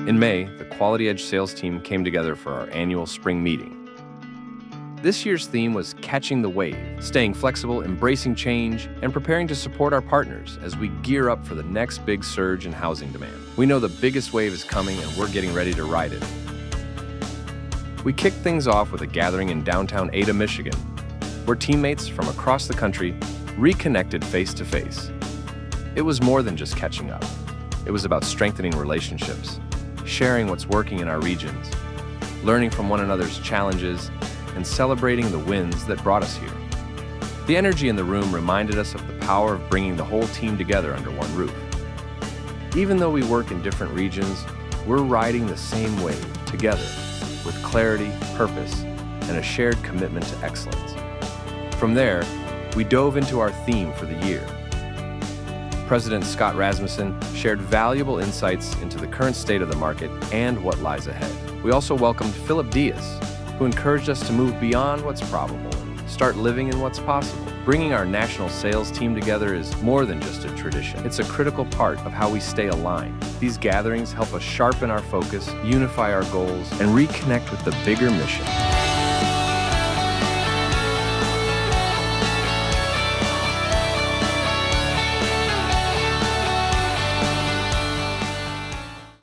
In May, the Quality Edge sales team came together for our annual spring meeting. This year's theme was catching the wave, staying flexible, embracing change, and preparing to support our partners as we gear up for the next big surge in housing demand. We know the biggest wave is coming and we're getting ready to ride it. We kicked things off with a gathering in downtown Ada, Michigan, where teammates from across the country reconnected face to face. It was more than just catching up. It was about strengthening relationships, sharing what's working in our regions, learning from one another's challenges, and celebrating the wins that brought us here. The energy in the room reminded us of the power of bringing the whole team together under one roof. Even though we work in different regions, we're riding the same wave together with clarity, purpose, and a shared commitment to excellence. From there, we dove into our theme for the year. President Scott Rasmussen shared valuable insights into the current state of the market and what lies ahead. We also welcomed Philip Diaz, who encouraged us to move beyond what's probable and start living in what's possible. Bringing our national sales team together is more than just a tradition. It's a critical part of how we stay aligned. These gatherings help us sharpen our focus, unify our goals, and reconnect with the bigger mission.